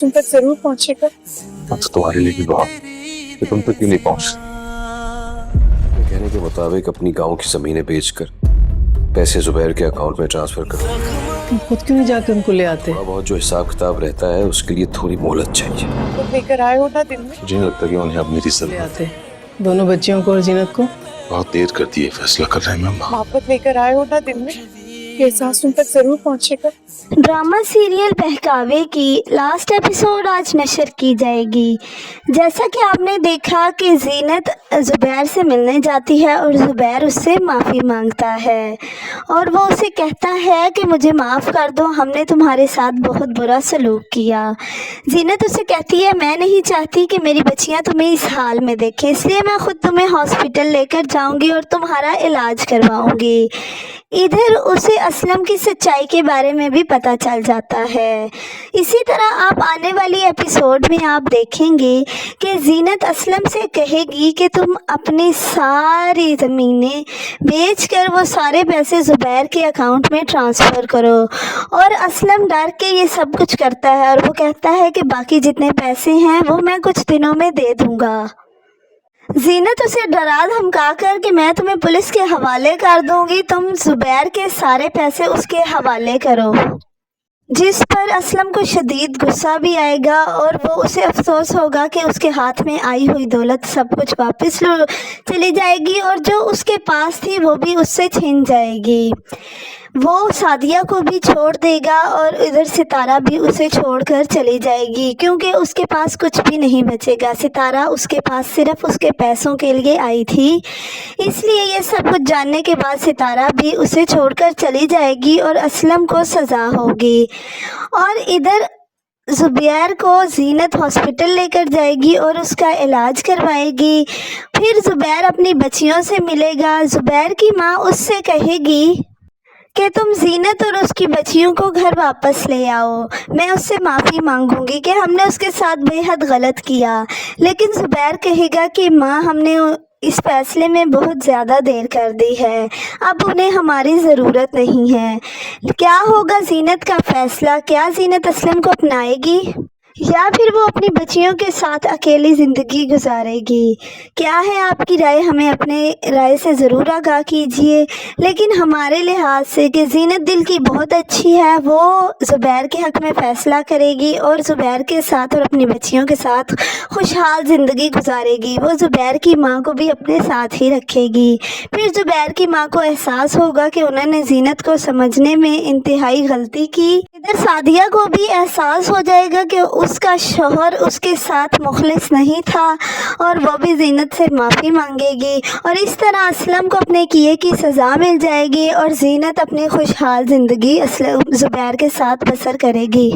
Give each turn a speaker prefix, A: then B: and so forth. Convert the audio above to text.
A: तुम तक जरूर पहुंचेगा।
B: तो तुम्हारे लिए भी बहुत कि तुम तक क्यों नहीं पहुंच।
C: कहने के मुताबिक अपनी गांव की जमीनें बेचकर पैसे जुबैर के अकाउंट में ट्रांसफर करो।
D: तुम खुद क्यों नहीं जाके उनको ले आते?
C: थोड़ा बहुत जो हिसाब किताब रहता है उसके लिए थोड़ी मोहलत चाहिए।
A: तुम लेकर आए हो ना दिन में।
B: मुझे नहीं लगता कि उन्हें अब मेरी
D: ले
B: जरूरत।
D: आते दोनों बच्चियों को और जीनत को।
B: बहुत देर कर दी है फैसला कर रहे हैं मैम।
A: वापस लेकर आए हो ना दिन में। ये एहसास तुम तक जरूर पहुंचेगा।
E: ड्रामा सीरियल बहकावे की लास्ट एपिसोड आज नशर की जाएगी। जैसा कि आपने देखा कि जीनत ज़ुबैर से मिलने जाती है और ज़ुबैर उससे माफ़ी मांगता है और वो उसे कहता है कि मुझे माफ़ कर दो, हमने तुम्हारे साथ बहुत बुरा सलूक किया। जीनत उसे कहती है मैं नहीं चाहती कि मेरी बच्चियां तुम्हें इस हाल में देखें, इसलिए मैं खुद तुम्हें हॉस्पिटल लेकर जाऊंगी और तुम्हारा इलाज करवाऊंगी। इधर उसे असलम की सच्चाई के बारे में भी पता चल जाता है। इसी तरह आप आने वाली एपिसोड में आप देखेंगे कि जीनत असलम से कहेगी कि तुम अपनी सारी ज़मीनें बेचकर वो सारे पैसे ज़ुबैर के अकाउंट में ट्रांसफ़र करो और असलम डर के ये सब कुछ करता है और वो कहता है कि बाकी जितने पैसे हैं वो मैं कुछ दिनों में दे दूँगा। जीनत उसे डरा धमका कर कि मैं तुम्हें पुलिस के हवाले कर दूंगी, तुम ज़ुबैर के सारे पैसे उसके हवाले करो, जिस पर असलम को शदीद गुस्सा भी आएगा और वो उसे अफसोस होगा कि उसके हाथ में आई हुई दौलत सब कुछ वापस चली जाएगी और जो उसके पास थी वो भी उससे छीन जाएगी। वो सादिया को भी छोड़ देगा और इधर सितारा भी उसे छोड़कर चली जाएगी क्योंकि उसके पास कुछ भी नहीं बचेगा। सितारा उसके पास सिर्फ उसके पैसों के लिए आई थी, इसलिए ये सब कुछ जानने के बाद सितारा भी उसे छोड़कर चली जाएगी और असलम को सज़ा होगी। और इधर ज़ुबैर को जीनत हॉस्पिटल लेकर जाएगी और उसका इलाज करवाएगी। फिर ज़ुबैर अपनी बच्चियों से मिलेगा। ज़ुबैर की माँ उससे कहेगी कि तुम जीनत और उसकी बच्चियों को घर वापस ले आओ, मैं उससे माफ़ी मांगूंगी कि हमने उसके साथ बेहद गलत किया। लेकिन ज़ुबैर कहेगा कि माँ हमने इस फैसले में बहुत ज़्यादा देर कर दी है, अब उन्हें हमारी ज़रूरत नहीं है। क्या होगा जीनत का फ़ैसला? क्या जीनत असलम को अपनाएगी या फिर वो अपनी बच्चियों के साथ अकेली ज़िंदगी गुजारेगी? क्या है आपकी राय? हमें अपने राय से ज़रूर आगाह कीजिए। लेकिन हमारे लिहाज से कि जीनत दिल की बहुत अच्छी है, वो ज़ुबैर के हक़ में फ़ैसला करेगी और ज़ुबैर के साथ और अपनी बच्चियों के साथ खुशहाल ज़िंदगी गुजारेगी। वो ज़ुबैर की माँ को भी अपने साथ ही रखेगी। फिर ज़ुबैर की माँ को एहसास होगा कि उन्होंने जीनत को समझने में इंतहाई गलती की। इधर सादिया को भी एहसास हो जाएगा कि उसका शौहर उसके साथ मुखलिस नहीं था और वो भी जीनत से माफ़ी मांगेगी और इस तरह असलम को अपने किए की सज़ा मिल जाएगी और जीनत अपनी खुशहाल ज़िंदगी ज़ुबैर के साथ बसर करेगी।